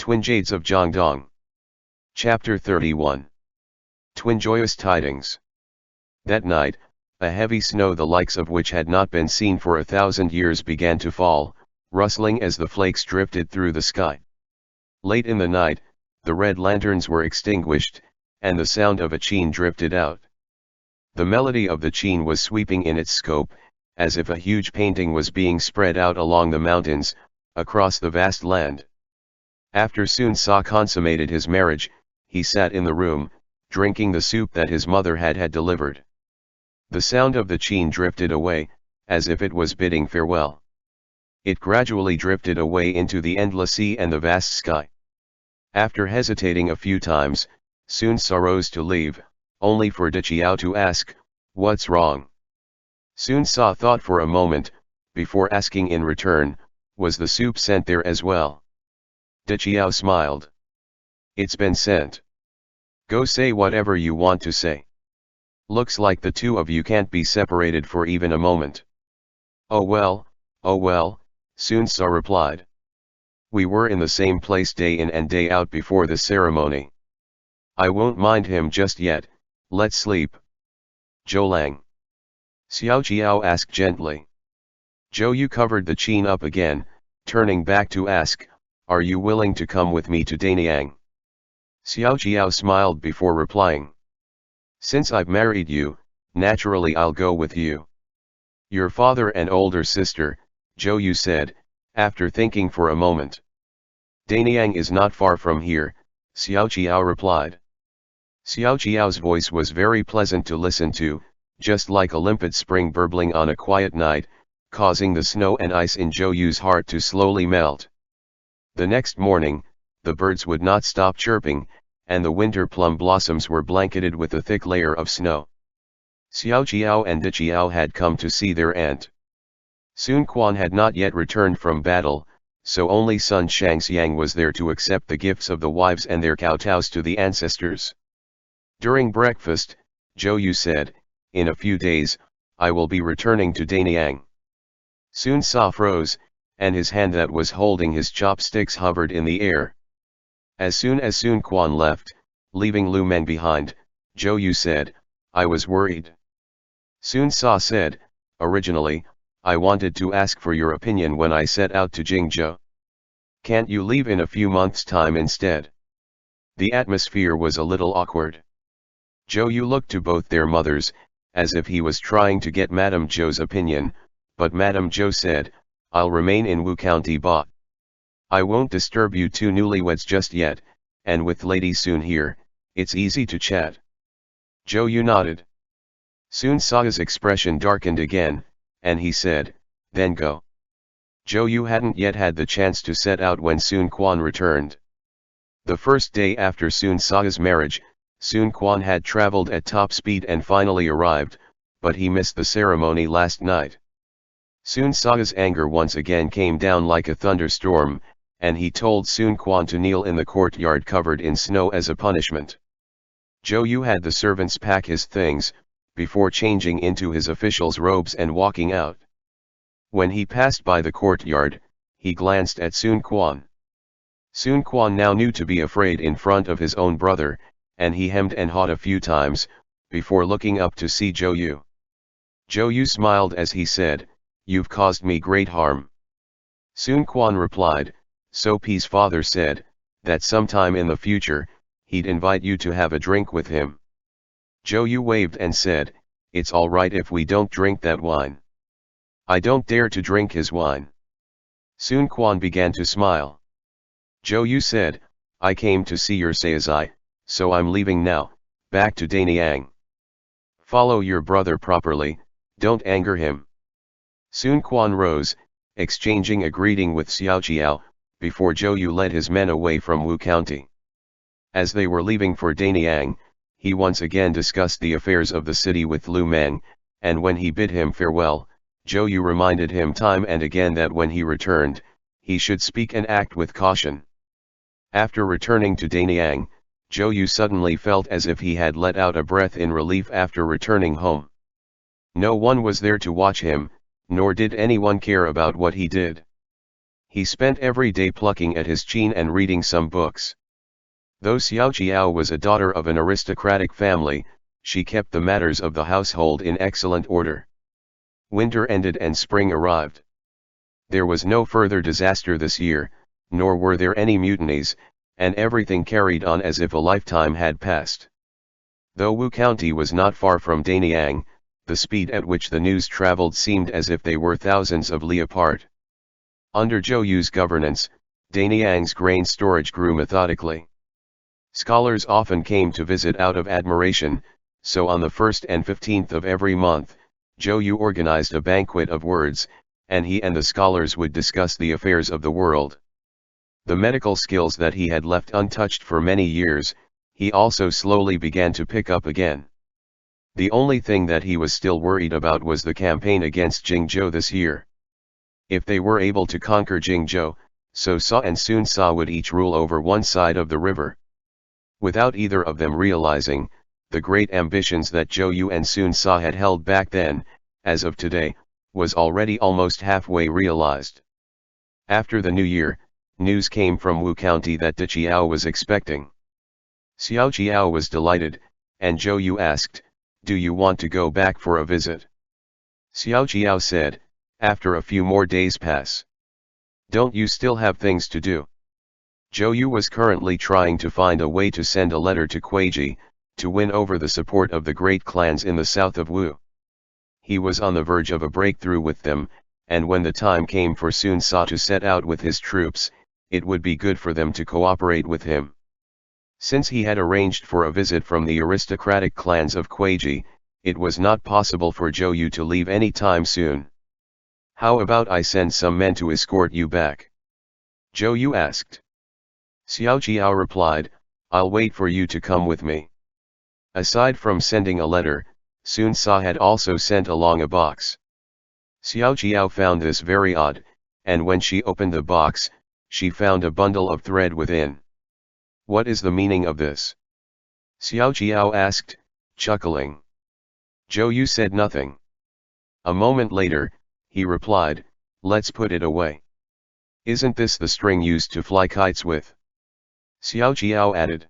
Twin Jades of Jiangdong. Chapter 31. Twin Joyous Tidings. That night, a heavy snow the likes of which had not been seen for 1,000 years began to fall, rustling as the flakes drifted through the sky. Late in the night, the red lanterns were extinguished, and the sound of a cheen drifted out. The melody of the cheen was sweeping in its scope, as if a huge painting was being spread out along the mountains, across the vast land. After Sun Ce consummated his marriage, he sat in the room, drinking the soup that his mother had delivered. The sound of the cheen drifted away, as if it was bidding farewell. It gradually drifted away into the endless sea and the vast sky. After hesitating a few times, Sun Ce rose to leave, only for Diqiao to ask, "What's wrong?" Sun Ce thought for a moment, before asking in return, "Was the soup sent there as well?" Diqiao smiled. "It's been sent. Go say whatever you want to say. Looks like the two of you can't be separated for even a moment." Oh well, Sun Ce replied. "We were in the same place day in and day out before the ceremony. I won't mind him just yet, let's sleep." "Zhou Lang?" Xiao Jiao asked gently. Zhou Yu covered the cheen up again, turning back to ask, "Are you willing to come with me to Danyang?" Xiao Jiao smiled before replying. "Since I've married you, naturally I'll go with you." "Your father and older sister," Zhou Yu said, after thinking for a moment. "Danyang is not far from here," Xiao Jiao replied. Xiao Jiao's voice was very pleasant to listen to, just like a limpid spring burbling on a quiet night, causing the snow and ice in Zhou Yu's heart to slowly melt. The next morning, the birds would not stop chirping, and the winter plum blossoms were blanketed with a thick layer of snow. Xiao Jiao and Diqiao had come to see their aunt. Sun Quan had not yet returned from battle, so only son Shangxiang was there to accept the gifts of the wives and their kowtows to the ancestors. During breakfast, Zhou Yu said, "In a few days, I will be returning to Danyang." Sun Ce froze, and his hand that was holding his chopsticks hovered in the air. As soon as Sun Quan left, leaving Lu Men behind, Zhou Yu said, "I was worried." Sun Ce said, "Originally, I wanted to ask for your opinion when I set out to Jingzhou. Can't you leave in a few months' time instead?" The atmosphere was a little awkward. Zhou Yu looked to both their mothers, as if he was trying to get Madame Zhou's opinion, but Madame Zhou said, "I'll remain in Wu County Ba. I won't disturb you two newlyweds just yet, and with Lady Sun here, it's easy to chat." Zhou Yu nodded. Sun Ce's expression darkened again, and he said, "Then go." Zhou Yu hadn't yet had the chance to set out when Sun Quan returned. The first day after Sun Ce's marriage, Sun Quan had traveled at top speed and finally arrived, but he missed the ceremony last night. Sun Ce's anger once again came down like a thunderstorm, and he told Sun Quan to kneel in the courtyard covered in snow as a punishment. Zhou Yu had the servants pack his things, before changing into his official's robes and walking out. When he passed by the courtyard, he glanced at Sun Quan. Sun Quan now knew to be afraid in front of his own brother, and he hemmed and hawed a few times, before looking up to see Zhou Yu. Zhou Yu smiled as he said, "You've caused me great harm." Sun Quan replied, "So Pi's father said, that sometime in the future, he'd invite you to have a drink with him." Zhou Yu waved and said, "It's all right if we don't drink that wine." "I don't dare to drink his wine." Sun Quan began to smile. Zhou Yu said, "I came to see your Saizai, so I'm leaving now, back to Danyang. Follow your brother properly, don't anger him." Sun Quan rose, exchanging a greeting with Xiao Jiao, before Zhou Yu led his men away from Wu County. As they were leaving for Danyang, he once again discussed the affairs of the city with Lu Men, and when he bid him farewell, Zhou Yu reminded him time and again that when he returned, he should speak and act with caution. After returning to Danyang, Zhou Yu suddenly felt as if he had let out a breath in relief after returning home. No one was there to watch him, nor did anyone care about what he did. He spent every day plucking at his chin and reading some books. Though Xiao Jiao was a daughter of an aristocratic family, she kept the matters of the household in excellent order. Winter ended and spring arrived. There was no further disaster this year, nor were there any mutinies, and everything carried on as if a lifetime had passed. Though Wu County was not far from Danyang, the speed at which the news traveled seemed as if they were thousands of li apart. Under Zhou Yu's governance, Danyang's grain storage grew methodically. Scholars often came to visit out of admiration, so on the 1st and 15th of every month, Zhou Yu organized a banquet of words, and he and the scholars would discuss the affairs of the world. The medical skills that he had left untouched for many years, he also slowly began to pick up again. The only thing that he was still worried about was the campaign against Jingzhou this year. If they were able to conquer Jingzhou, So Sa and Sun Sa would each rule over one side of the river. Without either of them realizing, the great ambitions that Zhou Yu and Sun Sa had held back then, as of today, was already almost halfway realized. After the new year, news came from Wu County that De Qiao was expecting. Xiao Qiao was delighted, and Zhou Yu asked, "Do you want to go back for a visit?" Xiao Qiao said, "After a few more days pass. Don't you still have things to do?" Zhou Yu was currently trying to find a way to send a letter to Kuiji, to win over the support of the great clans in the south of Wu. He was on the verge of a breakthrough with them, and when the time came for Sun Sa to set out with his troops, it would be good for them to cooperate with him. Since he had arranged for a visit from the aristocratic clans of Kuiji, it was not possible for Zhou Yu to leave any time soon. "How about I send some men to escort you back?" Zhou Yu asked. Xiao Qiao replied, "I'll wait for you to come with me." Aside from sending a letter, Sun Sa had also sent along a box. Xiao Qiao found this very odd, and when she opened the box, she found a bundle of thread within. "What is the meaning of this?" Xiao Qiao asked, chuckling. Zhou Yu said nothing. A moment later, he replied, "Let's put it away. Isn't this the string used to fly kites with?" Xiao Qiao added.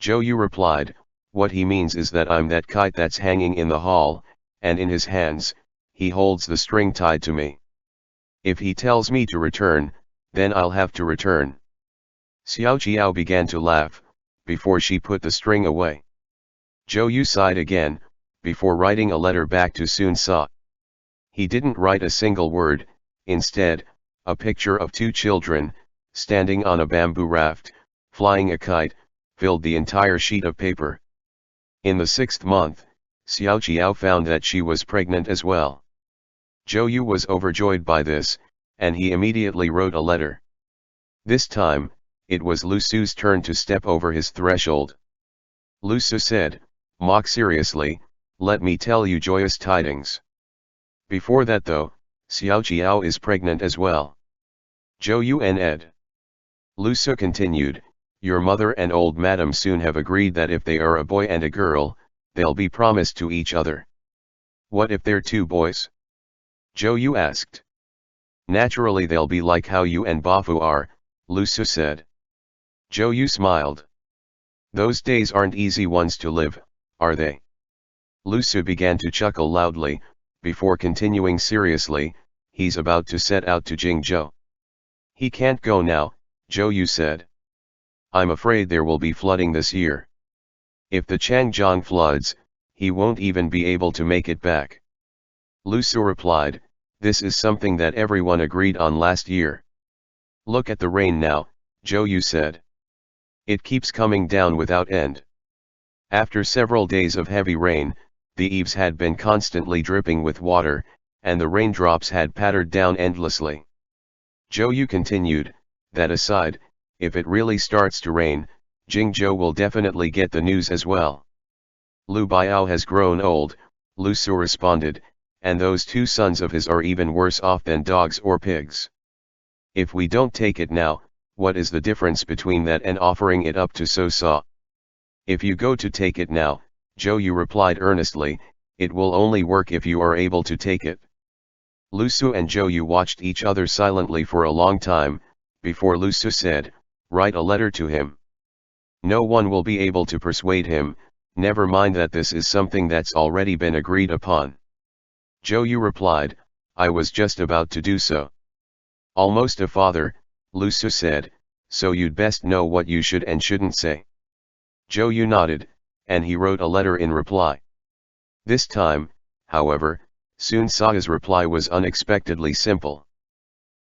Zhou Yu replied, "What he means is that I'm that kite that's hanging in the hall, and in his hands, he holds the string tied to me. If he tells me to return, then I'll have to return." Xiao Qiao began to laugh, before she put the string away. Zhou Yu sighed again, before writing a letter back to Sun Sa. He didn't write a single word, instead, a picture of two children, standing on a bamboo raft, flying a kite, filled the entire sheet of paper. In the 6th month, Xiao Qiao found that she was pregnant as well. Zhou Yu was overjoyed by this, and he immediately wrote a letter. This time, it was Lu Su's turn to step over his threshold. Lu Su said, "Mock seriously, let me tell you joyous tidings. Before that though, Xiao Qiao is pregnant as well." Zhou Yu and Ed. Lu Su continued, "Your mother and old madam soon have agreed that if they are a boy and a girl, they'll be promised to each other." "What if they're two boys?" Zhou Yu asked. "Naturally they'll be like how you and Bafu are," Lu Su said. Zhou Yu smiled. "Those days aren't easy ones to live, are they?" Lu Su began to chuckle loudly, before continuing seriously, "He's about to set out to Jingzhou." "He can't go now," Zhou Yu said. "I'm afraid there will be flooding this year. If the Changjiang floods, he won't even be able to make it back." Lu Su replied, "This is something that everyone agreed on last year." "Look at the rain now," Zhou Yu said. "It keeps coming down without end." After several days of heavy rain, the eaves had been constantly dripping with water, and the raindrops had pattered down endlessly. Zhou Yu continued, "That aside, if it really starts to rain, Jingzhou will definitely get the news as well." "Lu Biao has grown old," Lu Su responded, "and those two sons of his are even worse off than dogs or pigs. If we don't take it now, what is the difference between that and offering it up to So Sa?" "If you go to take it now," Zhou Yu replied earnestly, "it will only work if you are able to take it." Lu Su and Zhou Yu watched each other silently for a long time, before Lu Su said, "Write a letter to him. No one will be able to persuade him, never mind that this is something that's already been agreed upon." Zhou Yu replied, "I was just about to do so." "Almost a father," Lu Su said, "so you'd best know what you should and shouldn't say." Zhou Yu nodded, and he wrote a letter in reply. This time, however, Sun Sa's reply was unexpectedly simple.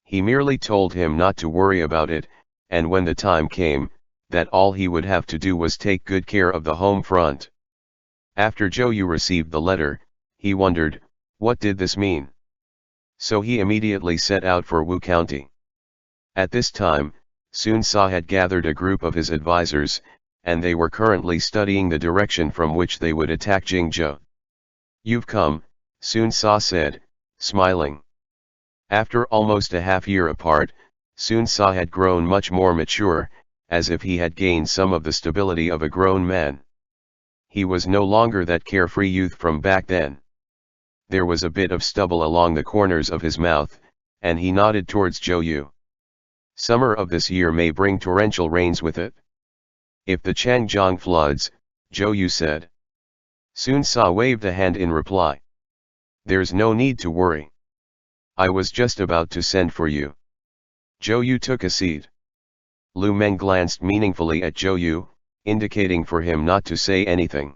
He merely told him not to worry about it, and when the time came, that all he would have to do was take good care of the home front. After Zhou Yu received the letter, he wondered, what did this mean? So he immediately set out for Wu County. At this time, Sun Sa had gathered a group of his advisors, and they were currently studying the direction from which they would attack Jingzhou. "You've come," Sun Sa said, smiling. After almost a half year apart, Sun Sa had grown much more mature, as if he had gained some of the stability of a grown man. He was no longer that carefree youth from back then. There was a bit of stubble along the corners of his mouth, and he nodded towards Zhou Yu. "Summer of this year may bring torrential rains with it. If the Changjiang floods," Zhou Yu said. Sun Sa waved a hand in reply. "There's no need to worry. I was just about to send for you." Zhou Yu took a seat. Lu Meng glanced meaningfully at Zhou Yu, indicating for him not to say anything.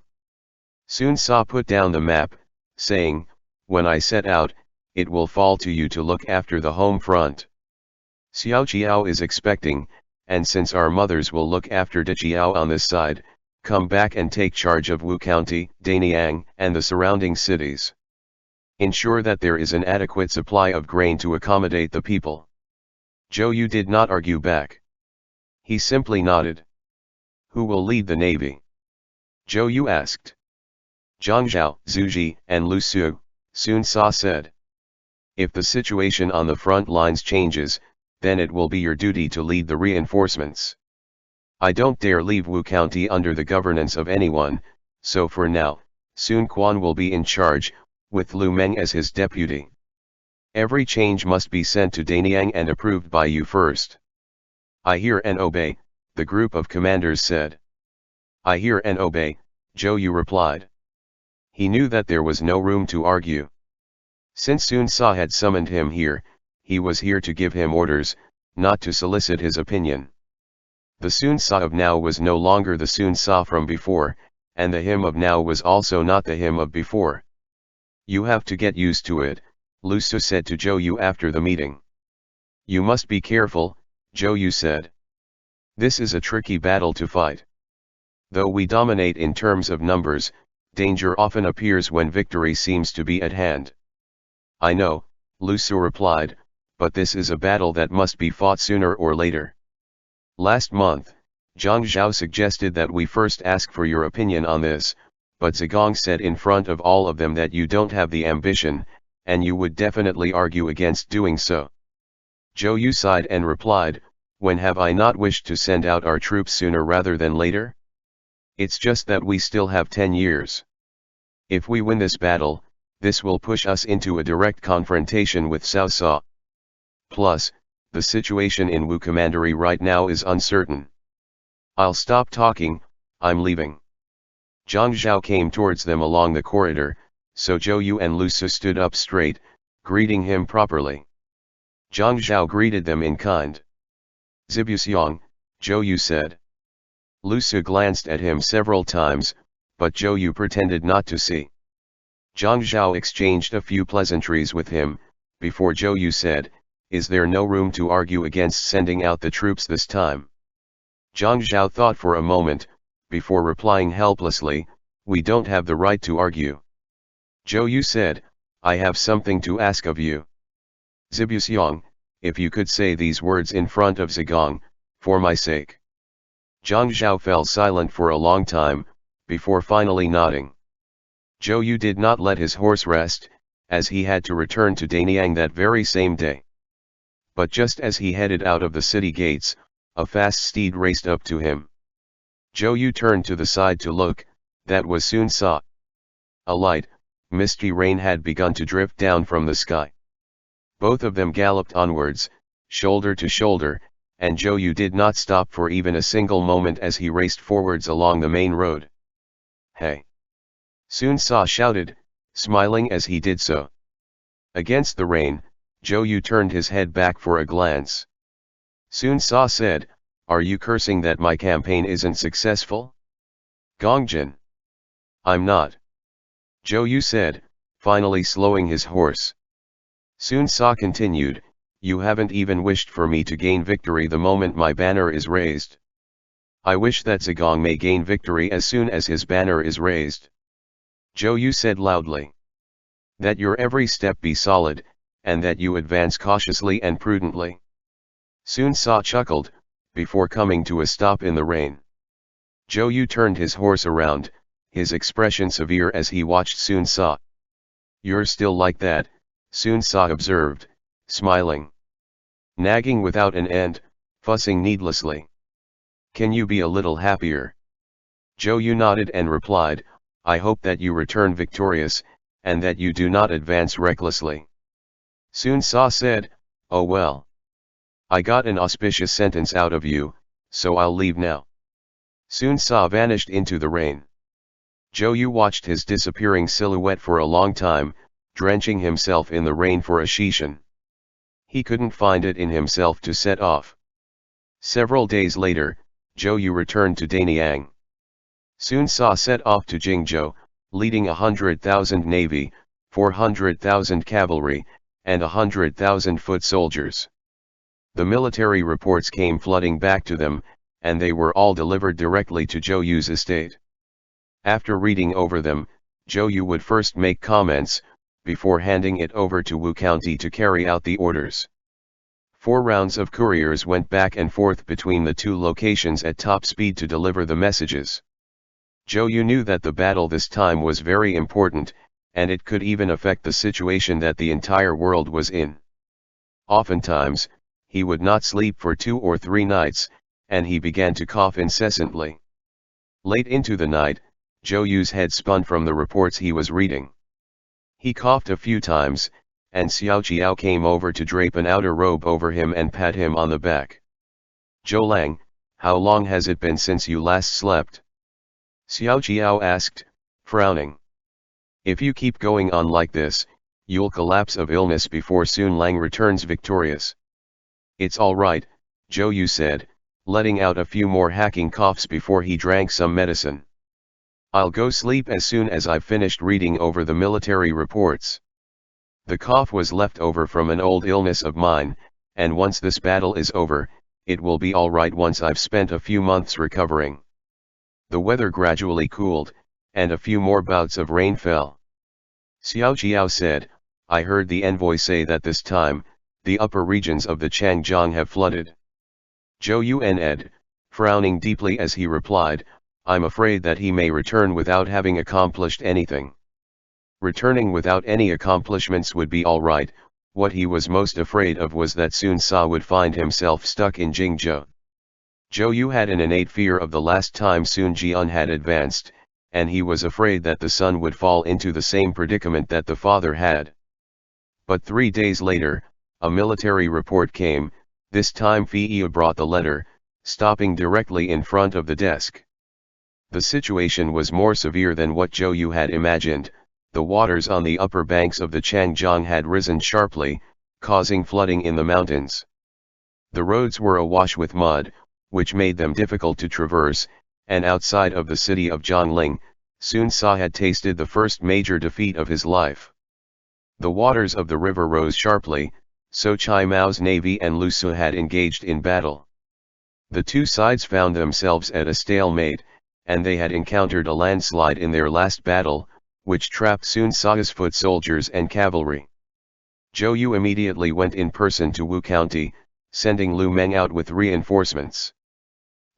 Sun Sa put down the map, saying, "When I set out, it will fall to you to look after the home front. Xiao Qiao is expecting, and since our mothers will look after De Qiao on this side, come back and take charge of Wu County, Danyang, and the surrounding cities. Ensure that there is an adequate supply of grain to accommodate the people." Zhou Yu did not argue back. He simply nodded. "Who will lead the navy?" Zhou Yu asked. "Zhang Zhao, Zhu Ji, and Lu Su," Sun Sa said. "If the situation on the front lines changes, then it will be your duty to lead the reinforcements. I don't dare leave Wu County under the governance of anyone, so for now, Sun Quan will be in charge, with Lu Meng as his deputy. Every change must be sent to Danyang and approved by you first." "I hear and obey," the group of commanders said. "I hear and obey," Zhou Yu replied. He knew that there was no room to argue. Since Sun Sa had summoned him here, he was here to give him orders, not to solicit his opinion. The Sun Sa of now was no longer the Sun Sa from before, and the him of now was also not the him of before. "You have to get used to it," Lu Su said to Zhou Yu after the meeting. "You must be careful," Zhou Yu said. "This is a tricky battle to fight. Though we dominate in terms of numbers, danger often appears when victory seems to be at hand." "I know," Lu Su replied, "but this is a battle that must be fought sooner or later. Last month, Zhang Zhao suggested that we first ask for your opinion on this, but Zigong said in front of all of them that you don't have the ambition, and you would definitely argue against doing so." Zhou Yu sighed and replied, "When have I not wished to send out our troops sooner rather than later? It's just that we still have 10 years. If we win this battle, this will push us into a direct confrontation with Cao Cao. Plus, the situation in Wu Commandery right now is uncertain. I'll stop talking, I'm leaving." Zhang Zhao came towards them along the corridor, so Zhou Yu and Lu Su stood up straight, greeting him properly. Zhang Zhao greeted them in kind. "Zibu Xiang," Zhou Yu said. Lu Su glanced at him several times, but Zhou Yu pretended not to see. Zhang Zhao exchanged a few pleasantries with him, before Zhou Yu said, "Is there no room to argue against sending out the troops this time?" Zhang Zhao thought for a moment, before replying helplessly, "We don't have the right to argue." Zhou Yu said, "I have something to ask of you. Zibu Xiang, if you could say these words in front of Zigong, for my sake." Zhang Zhao fell silent for a long time, before finally nodding. Zhou Yu did not let his horse rest, as he had to return to Danyang that very same day. But just as he headed out of the city gates, a fast steed raced up to him. Zhou Yu turned to the side to look, that was Sun Sa. A light, misty rain had begun to drift down from the sky. Both of them galloped onwards, shoulder to shoulder, and Zhou Yu did not stop for even a single moment as he raced forwards along the main road. "Hey!" Sun Ce shouted, smiling as he did so. Against the rain, Zhou Yu turned his head back for a glance. Sun Ce said, "Are you cursing that my campaign isn't successful?" "Gongjin." "I'm not." Zhou Yu said, finally slowing his horse. Sun Ce continued, "You haven't even wished for me to gain victory the moment my banner is raised. I wish that Zigong may gain victory as soon as his banner is raised." Zhou Yu said loudly, "That your every step be solid, and that you advance cautiously and prudently." Sun Ce chuckled, before coming to a stop in the rain. Zhou Yu turned his horse around, his expression severe as he watched Sun Ce. "You're still like that," Sun Ce observed, smiling. "Nagging without an end, fussing needlessly. Can you be a little happier?" Zhou Yu nodded and replied, "I hope that you return victorious, and that you do not advance recklessly." Sun Ce said, "Oh well. I got an auspicious sentence out of you, so I'll leave now." Sun Ce vanished into the rain. Zhou Yu watched his disappearing silhouette for a long time, drenching himself in the rain for a shishan. He couldn't find it in himself to set off. Several days later, Zhou Yu returned to Danyang. Sun Ce set off to Jingzhou, leading 100,000 navy, 400,000 cavalry, and 100,000 foot soldiers. The military reports came flooding back to them, and they were all delivered directly to Zhou Yu's estate. After reading over them, Zhou Yu would first make comments, before handing it over to Wu County to carry out the orders. 4 rounds of couriers went back and forth between the 2 locations at top speed to deliver the messages. Zhou Yu knew that the battle this time was very important, and it could even affect the situation that the entire world was in. Oftentimes, he would not sleep for 2 or 3 nights, and he began to cough incessantly. Late into the night, Zhou Yu's head spun from the reports he was reading. He coughed a few times, and Xiao Jiao came over to drape an outer robe over him and pat him on the back. "Zhou Lang, how long has it been since you last slept?" Xiao Jiao asked, frowning. "If you keep going on like this, you'll collapse of illness before Sun Lang returns victorious." "It's all right," Zhou Yu said, letting out a few more hacking coughs before he drank some medicine. "I'll go sleep as soon as I've finished reading over the military reports. The cough was left over from an old illness of mine, and once this battle is over, it will be all right once I've spent a few months recovering." The weather gradually cooled, and a few more bouts of rain fell. Xiao Jiao said, "I heard the envoy say that this time, the upper regions of the Changjiang have flooded." Zhou Yu nodded, frowning deeply as he replied, "I'm afraid that he may return without having accomplished anything." Returning without any accomplishments would be all right. What he was most afraid of was that Sun Ce would find himself stuck in Jingzhou. Zhou Yu had an innate fear of the last time Sun Jian had advanced, and he was afraid that the son would fall into the same predicament that the father had. But 3 days later, a military report came. This time Fei brought the letter, stopping directly in front of the desk. The situation was more severe than what Zhou Yu had imagined. The waters on the upper banks of the Changjiang had risen sharply, causing flooding in the mountains. The roads were awash with mud, which made them difficult to traverse, and outside of the city of Zhongling, Sun Ce had tasted the first major defeat of his life. The waters of the river rose sharply, so Chai Mao's navy and Lu Su had engaged in battle. The 2 sides found themselves at a stalemate, and they had encountered a landslide in their last battle, which trapped Sun Ce's foot soldiers and cavalry. Zhou Yu immediately went in person to Wu County, sending Lu Meng out with reinforcements.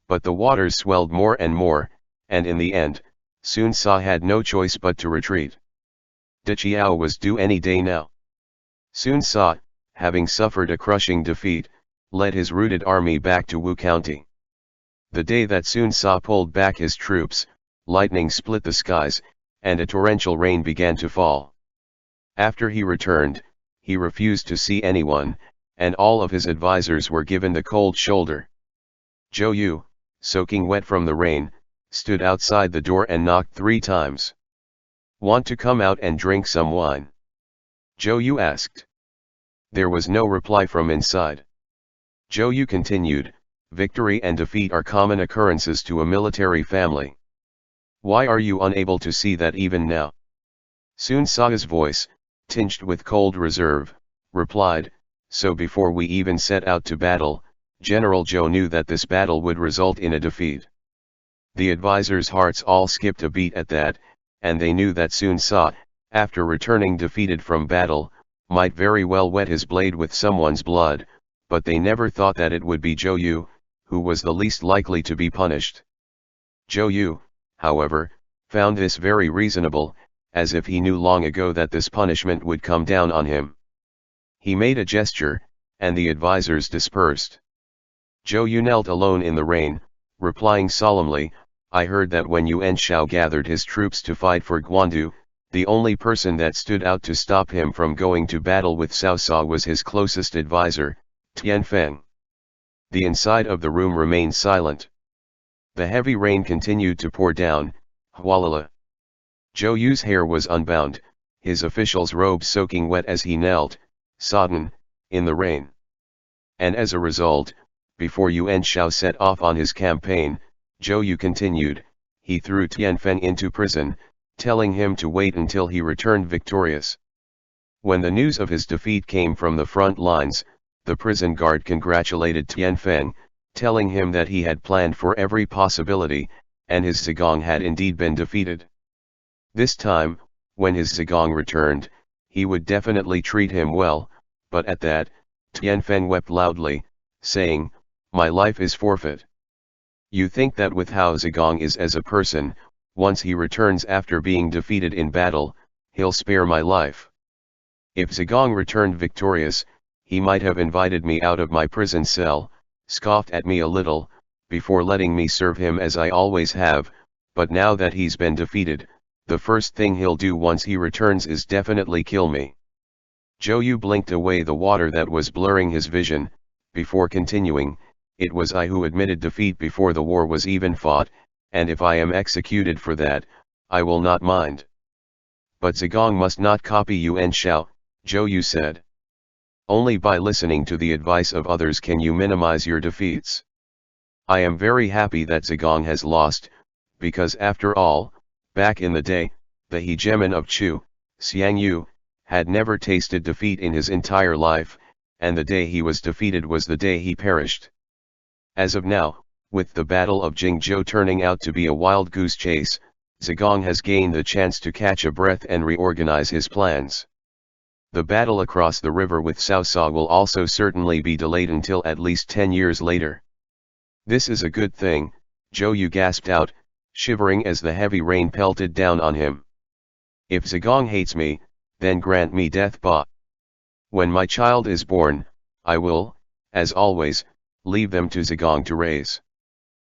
But the waters swelled more and more, and in the end, Sun Ce had no choice but to retreat. Diqiao was due any day now. Sun Ce, having suffered a crushing defeat, led his routed army back to Wu County. The day that Sun Ce pulled back his troops, lightning split the skies, and a torrential rain began to fall. After he returned, he refused to see anyone, and all of his advisors were given the cold shoulder. Zhou Yu, soaking wet from the rain, stood outside the door and knocked 3 times. "Want to come out and drink some wine?" Zhou Yu asked. There was no reply from inside. Zhou Yu continued, "Victory and defeat are common occurrences to a military family. Why are you unable to see that even now?" Sun Sa's voice, tinged with cold reserve, replied, "So before we even set out to battle, General Zhou knew that this battle would result in a defeat." The advisors' hearts all skipped a beat at that, and they knew that Sun Sa, after returning defeated from battle, might very well wet his blade with someone's blood, but they never thought that it would be Zhou Yu, who was the least likely to be punished. Zhou Yu, however, found this very reasonable, as if he knew long ago that this punishment would come down on him. He made a gesture, and the advisors dispersed. Zhou Yu knelt alone in the rain, replying solemnly, "I heard that when Yuan Shao gathered his troops to fight for Guandu, the only person that stood out to stop him from going to battle with Cao Ca was his closest advisor, Tian Feng." The inside of the room remained silent. The heavy rain continued to pour down, hualala. Zhou Yu's hair was unbound, his official's robe soaking wet as he knelt, sodden, in the rain. And as a result, before Yuan Shao set off on his campaign, Zhou Yu continued, he threw Tian Feng into prison, telling him to wait until he returned victorious. When the news of his defeat came from the front lines, the prison guard congratulated Tian Feng, telling him that he had planned for every possibility, and his Zigong had indeed been defeated. This time, when his Zigong returned, he would definitely treat him well, but at that, Tian Feng wept loudly, saying, "My life is forfeit. You think that with how Zigong is as a person, once he returns after being defeated in battle, he'll spare my life. If Zigong returned victorious, he might have invited me out of my prison cell, scoffed at me a little, before letting me serve him as I always have, but now that he's been defeated, the first thing he'll do once he returns is definitely kill me." Zhou Yu blinked away the water that was blurring his vision, before continuing, "It was I who admitted defeat before the war was even fought, and if I am executed for that, I will not mind. But Zigong must not copy Yuan Shao," Zhou Yu said. "Only by listening to the advice of others can you minimize your defeats. I am very happy that Zigong has lost, because after all, back in the day, the hegemon of Chu, Xiang Yu, had never tasted defeat in his entire life, and the day he was defeated was the day he perished. As of now, with the Battle of Jingzhou turning out to be a wild goose chase, Zigong has gained the chance to catch a breath and reorganize his plans. The battle across the river with Cao Ca will also certainly be delayed until at least 10 years later." "This is a good thing," Zhou Yu gasped out, shivering as the heavy rain pelted down on him. "If Zigong hates me, then grant me death ba. When my child is born, I will, as always, leave them to Zigong to raise.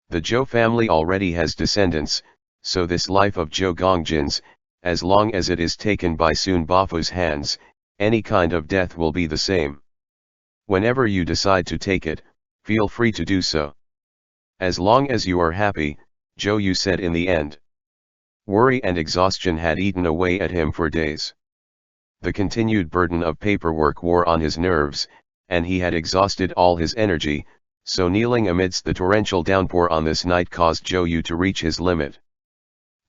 The Zhou family already has descendants, so this life of Zhou Gongjin's, as long as it is taken by Sun Bafu's hands, any kind of death will be the same. Whenever you decide to take it, feel free to do so. As long as you are happy," Zhou Yu said in the end. Worry and exhaustion had eaten away at him for days. The continued burden of paperwork wore on his nerves, and he had exhausted all his energy, so kneeling amidst the torrential downpour on this night caused Zhou Yu to reach his limit.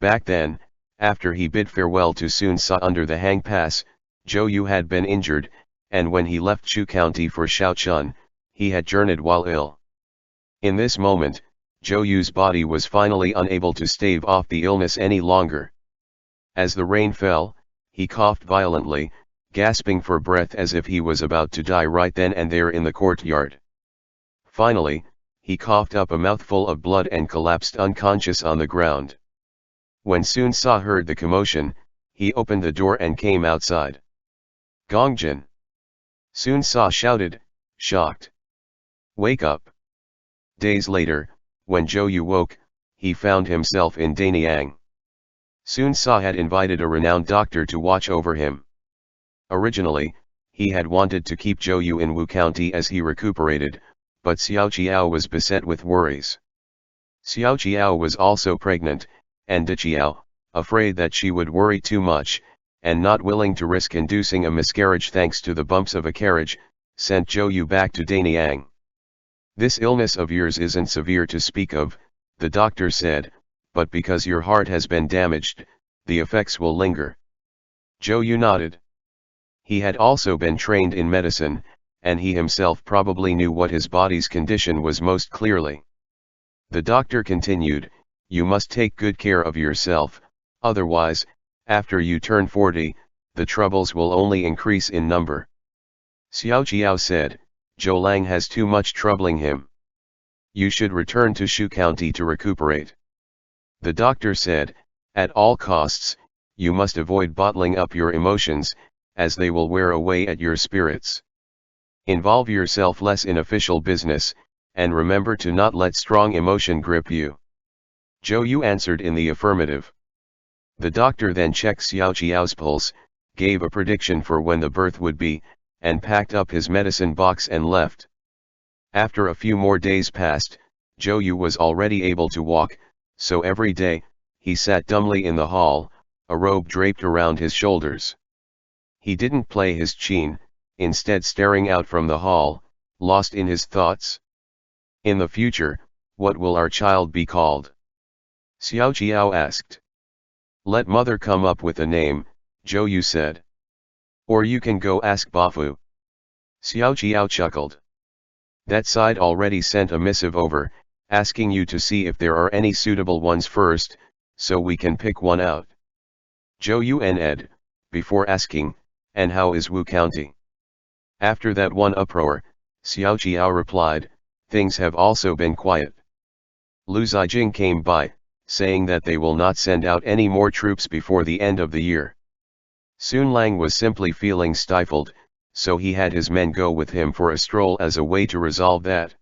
Back then, after he bid farewell to Sun Sa under the Hang Pass, Zhou Yu had been injured, and when he left Chu County for Shaochun, he had journeyed while ill. In this moment, Zhou Yu's body was finally unable to stave off the illness any longer. As the rain fell, he coughed violently, gasping for breath as if he was about to die right then and there in the courtyard. Finally, he coughed up a mouthful of blood and collapsed unconscious on the ground. When Sun Sa heard the commotion, he opened the door and came outside. "Gongjin!" Sun Sa shouted, shocked. "Wake up!" Days later, when Zhou Yu woke, he found himself in Danyang. Sun Sa had invited a renowned doctor to watch over him. Originally, He had wanted to keep Zhou Yu in Wu County as he recuperated, but Xiao Jiao was beset with worries. Xiao Jiao was also pregnant, and De Jiao, afraid that she would worry too much, and not willing to risk inducing a miscarriage thanks to the bumps of a carriage, sent Zhou Yu back to Danyang. "This illness of yours isn't severe to speak of," the doctor said, "but because your heart has been damaged, the effects will linger." Zhou Yu nodded. He had also been trained in medicine, and he himself probably knew what his body's condition was most clearly. The doctor continued, "You must take good care of yourself, otherwise, after you turn 40, the troubles will only increase in number." Xiao Jiao said, "Zhou Lang has too much troubling him. You should return to Shu County to recuperate." The doctor said, "At all costs, you must avoid bottling up your emotions, as they will wear away at your spirits. Involve yourself less in official business, and remember to not let strong emotion grip you." Zhou Yu answered in the affirmative. The doctor then checked Xiao Jiao's pulse, gave a prediction for when the birth would be, and packed up his medicine box and left. After a few more days passed, Zhou Yu was already able to walk, so every day, he sat dumbly in the hall, a robe draped around his shoulders. He didn't play his qin, instead staring out from the hall, lost in his thoughts. "In the future, what will our child be called?" Xiao Jiao asked. "Let mother come up with a name," Zhou Yu said. "Or you can go ask Bafu." Xiao Jiao chuckled. "That side already sent a missive over, asking you to see if there are any suitable ones first, so we can pick one out." Zhou Yu ed, before asking, "And how is Wu County?" After that one uproar, Xiao Jiao replied, "Things have also been quiet. Lu Zijing came by, saying that they will not send out any more troops before the end of the year." Sun Lang was simply feeling stifled, so he had his men go with him for a stroll as a way to resolve that.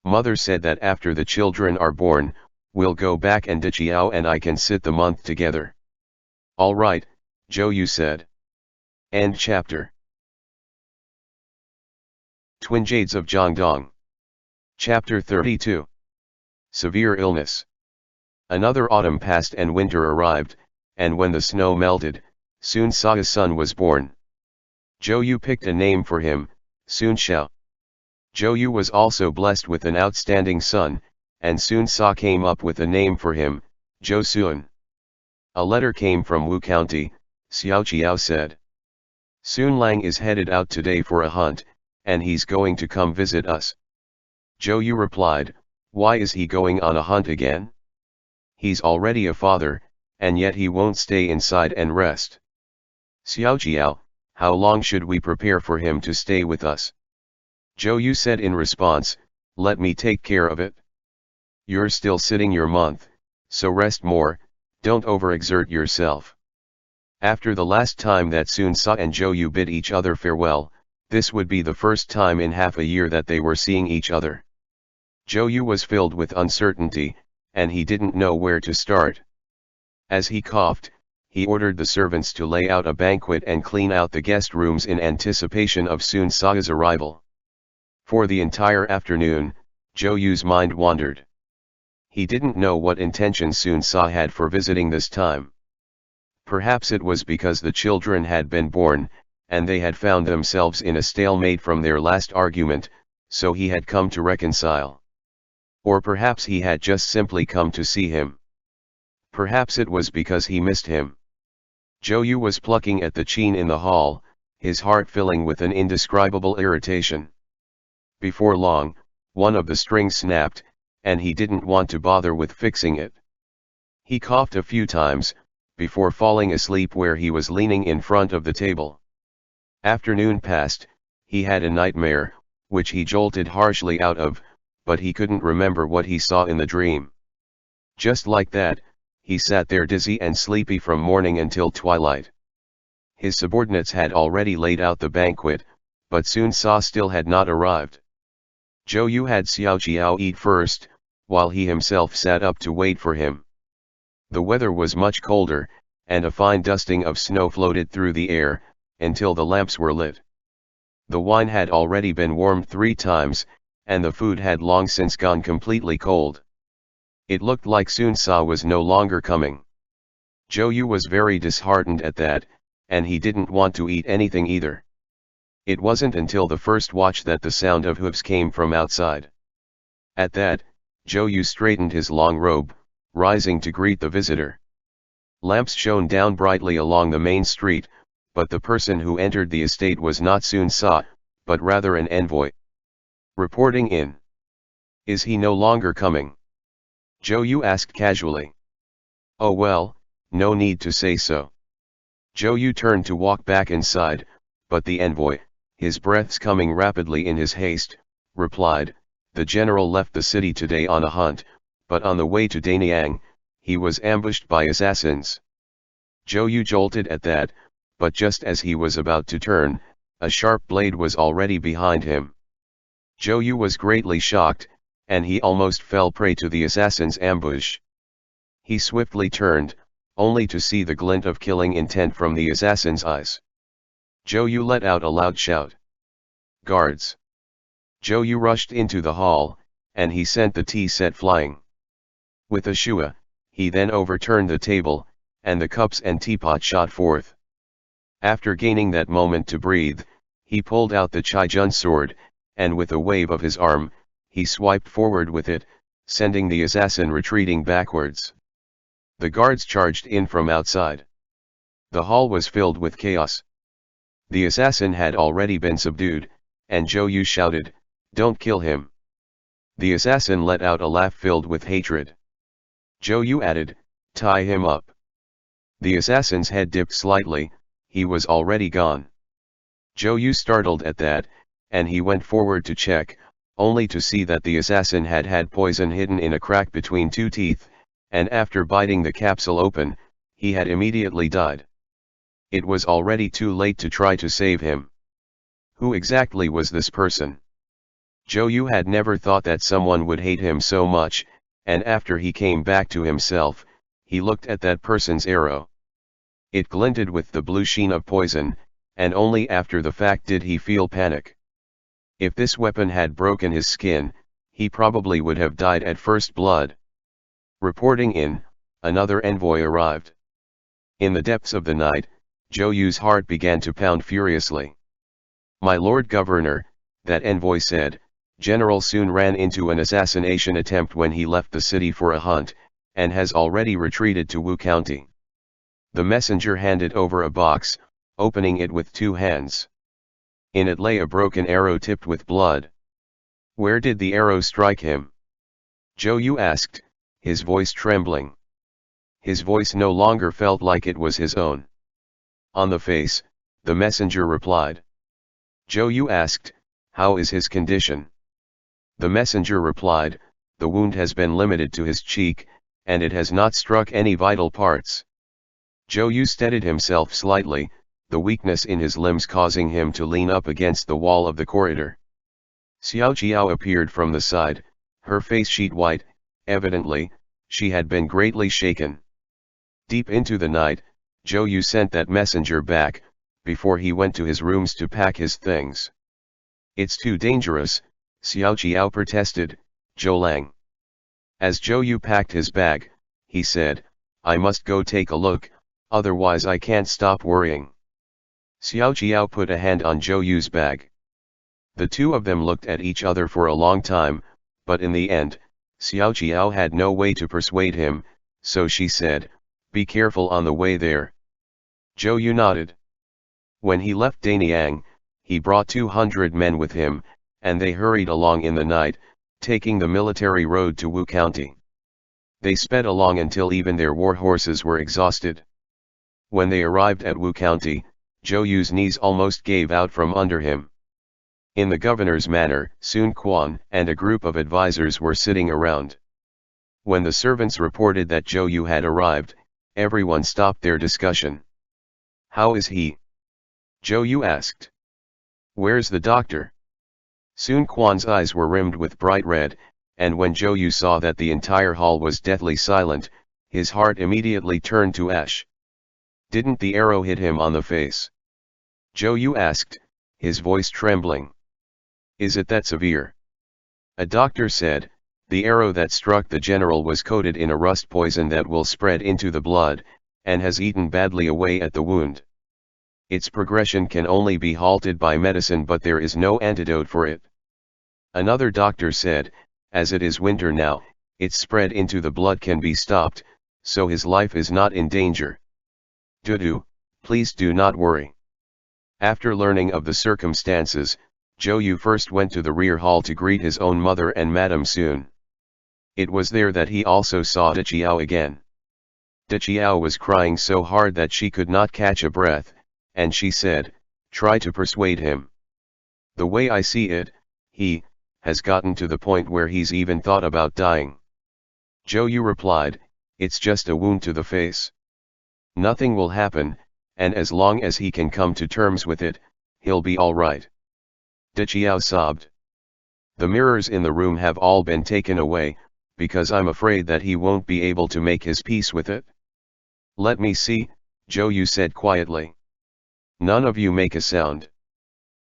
"Mother said that after the children are born, we'll go back and De Jiao and I can sit the month together." "All right," Zhou Yu said. End chapter. Twin Jades of Jiangdong. Chapter 32. Severe illness. Another autumn passed and winter arrived, and when the snow melted, Sun Sa's son was born. Zhou Yu picked a name for him, Sun Xiao. Zhou Yu was also blessed with an outstanding son, and Sun Sa came up with a name for him, Zhou Sun. A letter came from Wu County, Xiao Jiao said. "Sun Lang is headed out today for a hunt, and he's going to come visit us." Zhou Yu replied, "Why is he going on a hunt again? He's already a father, and yet he won't stay inside and rest." "Xiao Jiao, how long should we prepare for him to stay with us?" Zhou Yu said in response, "Let me take care of it. You're still sitting your month, so rest more, don't overexert yourself." After the last time that Sun Sa and Zhou Yu bid each other farewell, this would be the first time in half a year that they were seeing each other. Zhou Yu was filled with uncertainty, and he didn't know where to start. As he coughed, he ordered the servants to lay out a banquet and clean out the guest rooms in anticipation of Sun Sa's arrival. For the entire afternoon, Zhou Yu's mind wandered. He didn't know what intention Sun Sa had for visiting this time. Perhaps it was because the children had been born, and they had found themselves in a stalemate from their last argument, so he had come to reconcile. Or perhaps he had just simply come to see him. Perhaps it was because he missed him. Zhou Yu was plucking at the qin in the hall, his heart filling with an indescribable irritation. Before long, one of the strings snapped, and he didn't want to bother with fixing it. He coughed a few times, before falling asleep where he was leaning in front of the table. Afternoon passed, he had a nightmare, which he jolted harshly out of, but he couldn't remember what he saw in the dream. Just like that, he sat there dizzy and sleepy from morning until twilight. His subordinates had already laid out the banquet, but Sun Sa still had not arrived. Zhou Yu had Xiao Jiao eat first, while he himself sat up to wait for him. The weather was much colder, and a fine dusting of snow floated through the air, until the lamps were lit. The wine had already been warmed 3 times, and the food had long since gone completely cold. It looked like Sun Sa was no longer coming. Zhou Yu was very disheartened at that, and he didn't want to eat anything either. It wasn't until the first watch that the sound of hooves came from outside. At that, Zhou Yu straightened his long robe, rising to greet the visitor. Lamps shone down brightly along the main street, but the person who entered the estate was not Sun Sa, but rather an envoy. Reporting in. Is he no longer coming? Zhou Yu asked casually. Oh well, no need to say so. Zhou Yu turned to walk back inside, but the envoy, his breaths coming rapidly in his haste, replied, the general left the city today on a hunt, but on the way to Danyang, he was ambushed by assassins. Zhou Yu jolted at that, but just as he was about to turn, a sharp blade was already behind him. Zhou Yu was greatly shocked, and he almost fell prey to the assassin's ambush. He swiftly turned, only to see the glint of killing intent from the assassin's eyes. Zhou Yu let out a loud shout. Guards! Zhou Yu rushed into the hall, and he sent the tea set flying. With a shua, he then overturned the table, and the cups and teapot shot forth. After gaining that moment to breathe, he pulled out the Chaijun sword, and with a wave of his arm, he swiped forward with it, sending the assassin retreating backwards. The guards charged in from outside. The hall was filled with chaos. The assassin had already been subdued, and Zhou Yu shouted, "Don't kill him." The assassin let out a laugh filled with hatred. Zhou Yu added, "Tie him up." The assassin's head dipped slightly, he was already gone. Zhou Yu startled at that, and he went forward to check, only to see that the assassin had had poison hidden in a crack between 2 teeth, and after biting the capsule open, he had immediately died. It was already too late to try to save him. Who exactly was this person? Zhou Yu had never thought that someone would hate him so much, and after he came back to himself, he looked at that person's arrow. It glinted with the blue sheen of poison, and only after the fact did he feel panic. If this weapon had broken his skin, he probably would have died at first blood. Reporting in, another envoy arrived. In the depths of the night, Zhou Yu's heart began to pound furiously. "My Lord Governor," that envoy said, "General Sun ran into an assassination attempt when he left the city for a hunt, and has already retreated to Wu County." The messenger handed over a box, opening it with 2 hands. In it lay a broken arrow tipped with blood. Where did the arrow strike him? Zhou Yu asked, his voice trembling. His voice no longer felt like it was his own. "On the face," the messenger replied. Zhou Yu asked, "How is his condition?" The messenger replied, "The wound has been limited to his cheek, and it has not struck any vital parts." Zhou Yu steadied himself slightly, the weakness in his limbs causing him to lean up against the wall of the corridor. Xiao Jiao appeared from the side, her face sheet white, evidently, she had been greatly shaken. Deep into the night, Zhou Yu sent that messenger back, before he went to his rooms to pack his things. "It's too dangerous," Xiao Jiao protested, "Zhou. As Zhou Yu packed his bag, he said, "I must go take a look, otherwise I can't stop worrying." Xiao Jiao put a hand on Zhou Yu's bag. The two of them looked at each other for a long time, but in the end, Xiao Jiao had no way to persuade him, so she said, "Be careful on the way there." Zhou Yu nodded. When he left Danyang, he brought 200 men with him, and they hurried along in the night, taking the military road to Wu County. They sped along until even their war horses were exhausted. When they arrived at Wu County, Zhou Yu's knees almost gave out from under him. In the governor's manor, Sun Quan and a group of advisors were sitting around. When the servants reported that Zhou Yu had arrived, everyone stopped their discussion. "How is he?" Zhou Yu asked. "Where's the doctor?" Sun Quan's eyes were rimmed with bright red, and when Zhou Yu saw that the entire hall was deathly silent, his heart immediately turned to ash. "Didn't the arrow hit him on the face?" Zhou Yu asked, his voice trembling. Is it that severe? A doctor said, the arrow that struck the general was coated in a rust poison that will spread into the blood, and has eaten badly away at the wound. Its progression can only be halted by medicine, but there is no antidote for it. Another doctor said, as it is winter now, its spread into the blood can be stopped, so his life is not in danger. Dudu, please do not worry. After learning of the circumstances, Zhou Yu first went to the rear hall to greet his own mother and Madame Sun. It was there that he also saw De Qiao again. De Qiao was crying so hard that she could not catch a breath, and she said, try to persuade him. The way I see it, he has gotten to the point where he's even thought about dying. Zhou Yu replied, it's just a wound to the face. Nothing will happen, and as long as he can come to terms with it, he'll be all right. De Qiao sobbed. The mirrors in the room have all been taken away, because I'm afraid that he won't be able to make his peace with it. Let me see, Zhou Yu said quietly. None of you make a sound.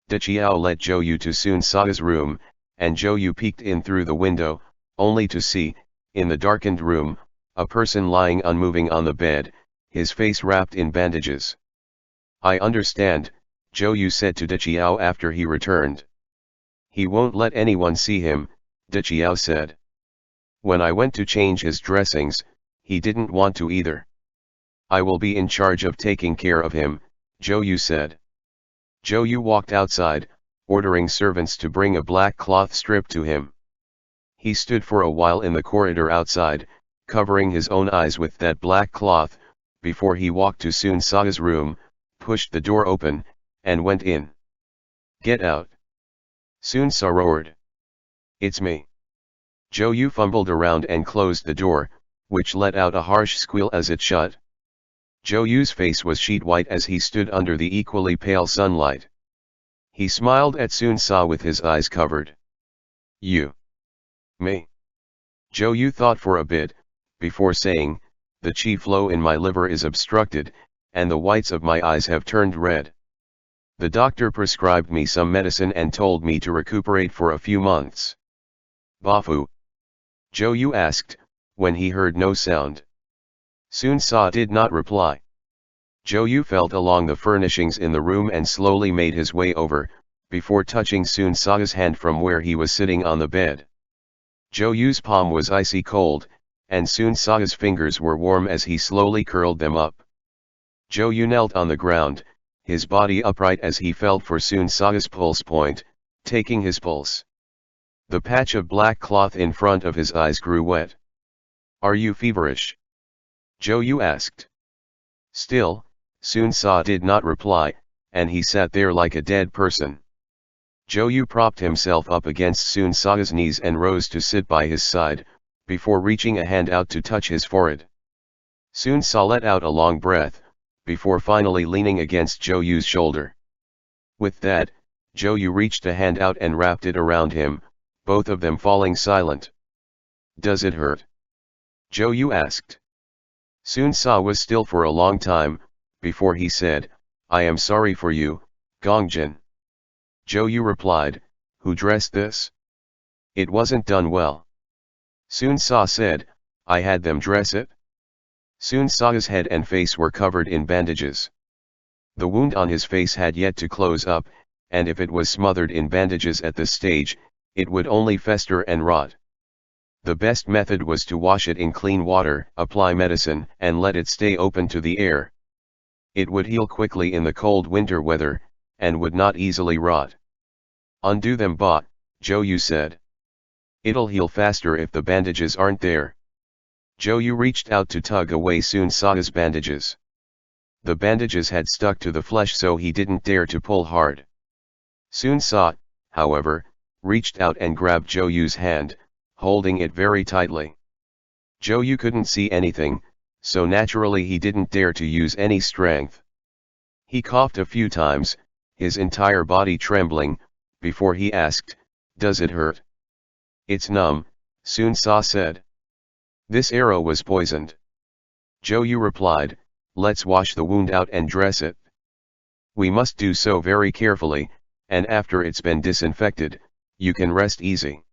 De Qiao led Zhou Yu to Sun Sa's room, and Zhou Yu peeked in through the window, only to see, in the darkened room, a person lying unmoving on the bed, his face wrapped in bandages. I understand, Zhou Yu said to De Qiao after he returned. He won't let anyone see him, De Qiao said. When I went to change his dressings, he didn't want to either. I will be in charge of taking care of him, Zhou Yu said. Zhou Yu walked outside, ordering servants to bring a black cloth strip to him. He stood for a while in the corridor outside, covering his own eyes with that black cloth, before he walked to Sun Sa's room, pushed the door open, and went in. Get out! Sun Sa roared. It's me. Zhou Yu fumbled around and closed the door, which let out a harsh squeal as it shut. Zhou Yu's face was sheet white as he stood under the equally pale sunlight. He smiled at Sun Sa with his eyes covered. You. Me. Zhou Yu thought for a bit, before saying, the qi flow in my liver is obstructed, and the whites of my eyes have turned red. The doctor prescribed me some medicine and told me to recuperate for a few months. Bafu? Zhou Yu asked, when he heard no sound. Sun Sa did not reply. Zhou Yu felt along the furnishings in the room and slowly made his way over, before touching Sun Sa's hand from where he was sitting on the bed. Zhou Yu's palm was icy cold, and Sun Sa's fingers were warm as he slowly curled them up. Zhou Yu knelt on the ground, his body upright as he felt for Sun Sa's pulse point, taking his pulse. The patch of black cloth in front of his eyes grew wet. Are you feverish? Zhou Yu asked. Still, Sun Sa did not reply, and he sat there like a dead person. Zhou Yu propped himself up against Sun Sa's knees and rose to sit by his side, before reaching a hand out to touch his forehead. Sun Sa let out a long breath, before finally leaning against Zhou Yu's shoulder. With that, Zhou Yu reached a hand out and wrapped it around him, both of them falling silent. Does it hurt? Zhou Yu asked. Sun Sa was still for a long time, before he said, I am sorry for you, Gongjin. Zhou Yu replied, who dressed this? It wasn't done well. Sun Sa said, I had them dress it. Sun Sa's head and face were covered in bandages. The wound on his face had yet to close up, and if it was smothered in bandages at this stage, it would only fester and rot. The best method was to wash it in clean water, apply medicine, and let it stay open to the air. It would heal quickly in the cold winter weather, and would not easily rot. Undo them, Ba, Zhou Yu said. It'll heal faster if the bandages aren't there. Zhou Yu reached out to tug away Sun Sa's bandages. The bandages had stuck to the flesh, so he didn't dare to pull hard. Sun Sa, however, reached out and grabbed Zhou Yu's hand, holding it very tightly. Zhou Yu couldn't see anything, so naturally he didn't dare to use any strength. He coughed a few times, his entire body trembling, before he asked, Does it hurt? It's numb, Sun Sa said. This arrow was poisoned. Zhou Yu replied, Let's wash the wound out and dress it. We must do so very carefully, and after it's been disinfected, you can rest easy.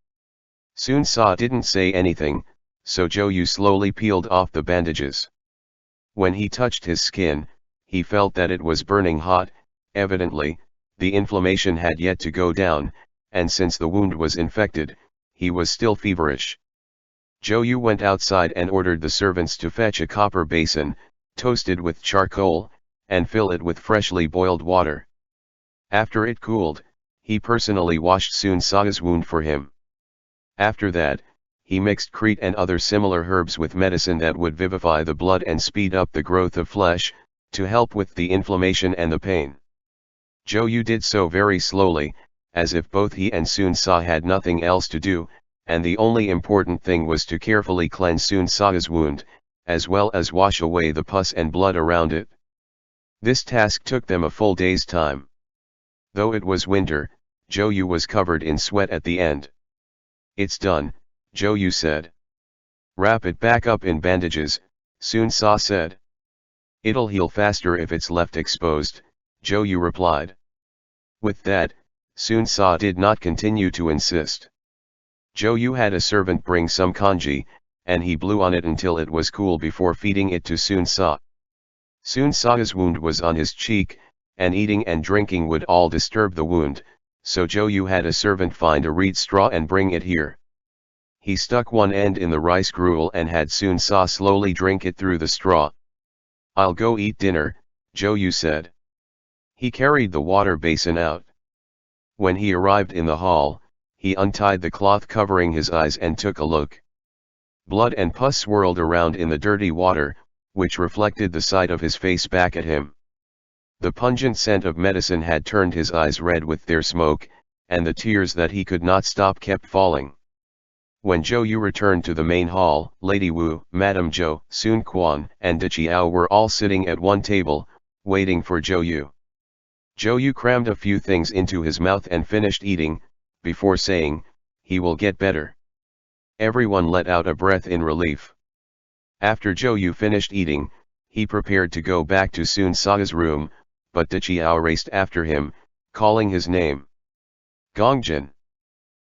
Sun Sa didn't say anything, so Zhou Yu slowly peeled off the bandages. When he touched his skin, he felt that it was burning hot. Evidently, the inflammation had yet to go down, and since the wound was infected, he was still feverish. Zhou Yu went outside and ordered the servants to fetch a copper basin, toasted with charcoal, and fill it with freshly boiled water. After it cooled, he personally washed Sun Sa's wound for him. After that, he mixed crete and other similar herbs with medicine that would vivify the blood and speed up the growth of flesh, to help with the inflammation and the pain. Zhou Yu did so very slowly, as if both he and Sun Sa had nothing else to do, and the only important thing was to carefully cleanse Sun Sa's wound, as well as wash away the pus and blood around it. This task took them a full day's time. Though it was winter, Zhou Yu was covered in sweat at the end. "It's done," Zhou Yu said. "Wrap it back up in bandages," Sun Sa said. "It'll heal faster if it's left exposed," Zhou Yu replied. With that, Sun Sa did not continue to insist. Zhou Yu had a servant bring some congee, and he blew on it until it was cool before feeding it to Sun Sa. Sun Sa's wound was on his cheek, and eating and drinking would all disturb the wound, so Zhou Yu had a servant find a reed straw and bring it here. He stuck one end in the rice gruel and had Sun Sa slowly drink it through the straw. "I'll go eat dinner," Zhou Yu said. He carried the water basin out. When he arrived in the hall, he untied the cloth covering his eyes and took a look. Blood and pus swirled around in the dirty water, which reflected the side of his face back at him. The pungent scent of medicine had turned his eyes red with their smoke, and the tears that he could not stop kept falling. When Zhou Yu returned to the main hall, Lady Wu, Madame Zhou, Sun Quan, and De Qiao were all sitting at one table, waiting for Zhou Yu. Zhou Yu crammed a few things into his mouth and finished eating, before saying, "He will get better." Everyone let out a breath in relief. After Zhou Yu finished eating, he prepared to go back to Sun Sa's room, but De Qiao raced after him, calling his name. "Gongjin."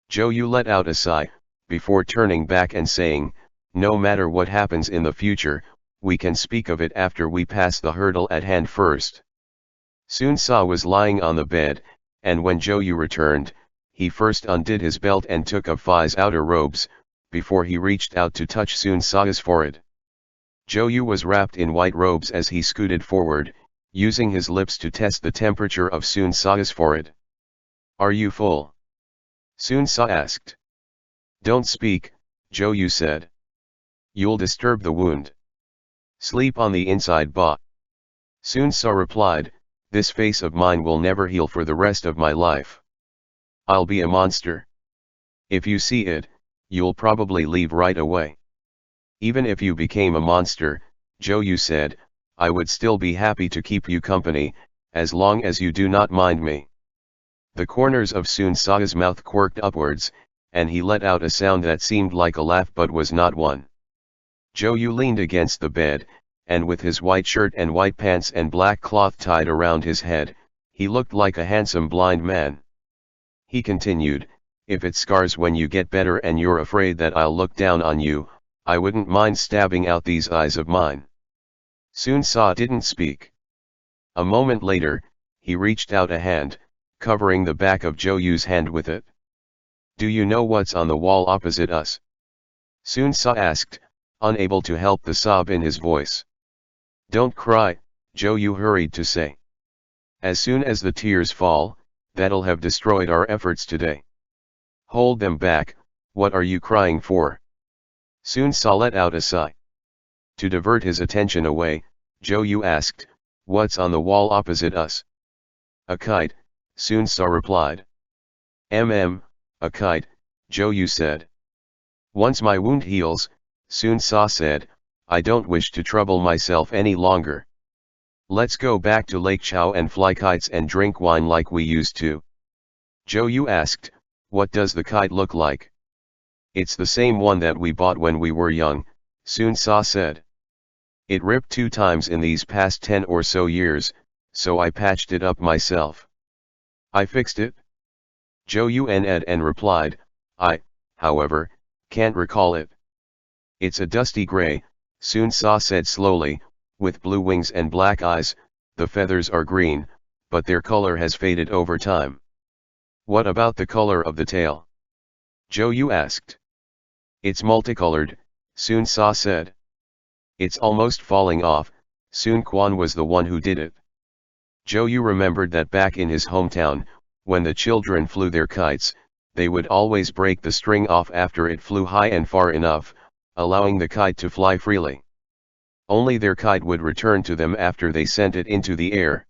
Zhou Yu let out a sigh, before turning back and saying, "No matter what happens in the future, we can speak of it after we pass the hurdle at hand first." Sun Sa was lying on the bed, and when Zhou Yu returned, he first undid his belt and took off his outer robes, before he reached out to touch Sun Sa's forehead. Zhou Yu was wrapped in white robes as he scooted forward, using his lips to test the temperature of Sun Sa's forehead. "Are you full?" Sun Sa asked. "Don't speak," Zhou Yu said. "You'll disturb the wound. Sleep on the inside ba." Sun Sa replied, "This face of mine will never heal for the rest of my life. I'll be a monster. If you see it, you'll probably leave right away." "Even if you became a monster," Zhou Yu said, "I would still be happy to keep you company, as long as you do not mind me." The corners of Sun Sa's mouth quirked upwards, and he let out a sound that seemed like a laugh but was not one. Zhou Yu leaned against the bed, and with his white shirt and white pants and black cloth tied around his head, he looked like a handsome blind man. He continued, "If it scars when you get better and you're afraid that I'll look down on you, I wouldn't mind stabbing out these eyes of mine." Sun Sa didn't speak. A moment later, he reached out a hand, covering the back of Zhou Yu's hand with it. "Do you know what's on the wall opposite us?" Sun Sa asked, unable to help the sob in his voice. "Don't cry," Zhou Yu hurried to say. "As soon as the tears fall, that'll have destroyed our efforts today." "Hold them back, what are you crying for?" Sun Sa let out a sigh. To divert his attention away, Zhou Yu asked, "What's on the wall opposite us?" "A kite," Sun Sa replied. A kite," Zhou Yu said. "Once my wound heals," Sun Sa said, "I don't wish to trouble myself any longer. Let's go back to Lake Chao and fly kites and drink wine like we used to." Zhou Yu asked, "What does the kite look like?" "It's the same one that we bought when we were young," Sun Sa said. "It ripped 2 times in these past 10 or so years, so I patched it up myself. I fixed it." Zhou Yu nodded and replied, I, however, can't recall it. It's a dusty gray, Sun Sa said slowly, with blue wings and black eyes. The feathers are green, but their color has faded over time. What about the color of the tail? Zhou Yu asked. It's multicolored, Sun Sa said. It's almost falling off. Sun Quan was the one who did it. Zhou Yu remembered that back in his hometown, when the children flew their kites, they would always break the string off after it flew high and far enough, allowing the kite to fly freely. Only their kite would return to them after they sent it into the air.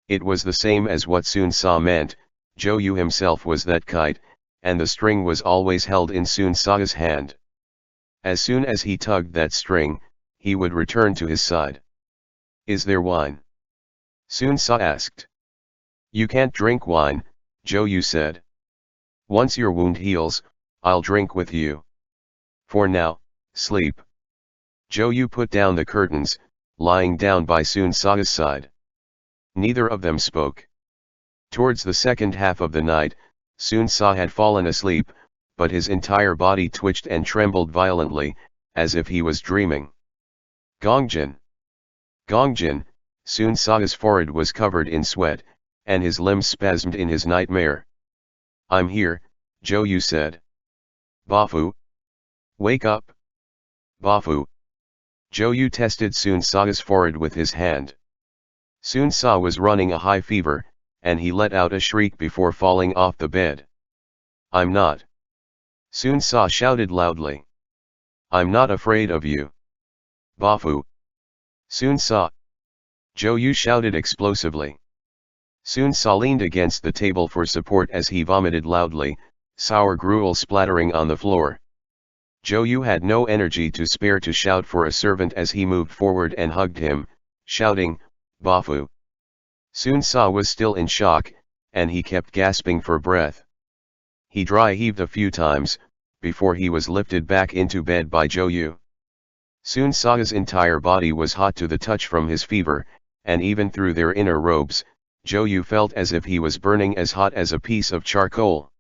It was the same as what Sun Sa meant. Zhou Yu himself was that kite, and the string was always held in Sun Sa's hand. As soon as he tugged that string, he would return to his side. Is there wine? Sun Sa asked. You can't drink wine, Zhou Yu said. Once your wound heals, I'll drink with you. For now, sleep. Zhou Yu put down the curtains, lying down by Sun Sa's side. Neither of them spoke. Towards the second half of the night, Sun Sa had fallen asleep, but his entire body twitched and trembled violently, as if he was dreaming. Gongjin! Gongjin! Sun Sa's forehead was covered in sweat, and his limbs spasmed in his nightmare. I'm here, Zhou Yu said. Bafu! Wake up! Bafu! Zhou Yu tested Sun Sa's forehead with his hand. Sun Sa was running a high fever, and he let out a shriek before falling off the bed. I'm not. Sun Sa shouted loudly. I'm not afraid of you. Bafu! Sun Sa! Zhou Yu shouted explosively. Sun Sa leaned against the table for support as he vomited loudly, sour gruel splattering on the floor. Zhou Yu had no energy to spare to shout for a servant as he moved forward and hugged him, shouting, Bafu! Sun Sa was still in shock, and he kept gasping for breath. He dry heaved a few times, before he was lifted back into bed by Zhou Yu. Sun Sa's entire body was hot to the touch from his fever, and even through their inner robes, Zhou Yu felt as if he was burning as hot as a piece of charcoal.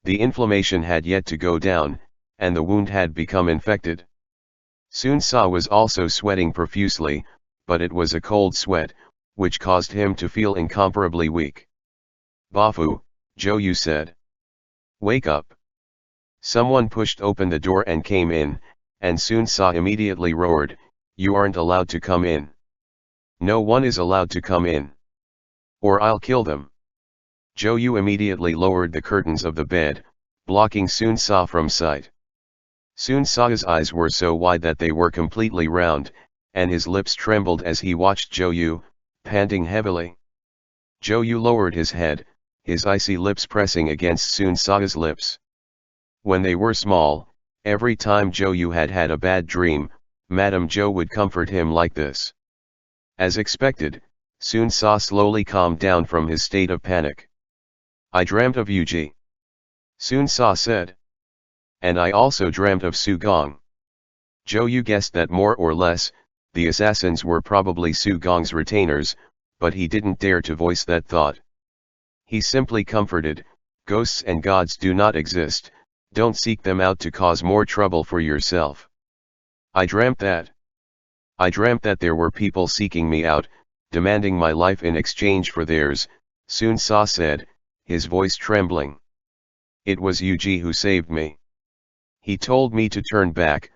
The inflammation had yet to go down, and the wound had become infected. Sun Sa was also sweating profusely, but it was a cold sweat, which caused him to feel incomparably weak. Bafu, Zhou Yu said. Wake up. Someone pushed open the door and came in, and Sun Sa immediately roared, You aren't allowed to come in. No one is allowed to come in. Or I'll kill them. Zhou Yu immediately lowered the curtains of the bed, blocking Sun Sa from sight. Sun Sa's eyes were so wide that they were completely round, and his lips trembled as he watched Zhou Yu, panting heavily. Zhou Yu lowered his head, his icy lips pressing against Sun Sa's lips. When they were small, every time Zhou Yu had had a bad dream, Madame Zhou would comfort him like this. As expected, Sun Sa slowly calmed down from his state of panic. I dreamt of Yuji. Sun Sa said. And I also dreamt of Su Gong. Zhou Yu guessed that more or less, the assassins were probably Su Gong's retainers, but he didn't dare to voice that thought. He simply comforted, Ghosts and gods do not exist, don't seek them out to cause more trouble for yourself. I dreamt that. I dreamt that there were people seeking me out, demanding my life in exchange for theirs, Sun Sa said, his voice trembling. It was Yuji who saved me. He told me to turn back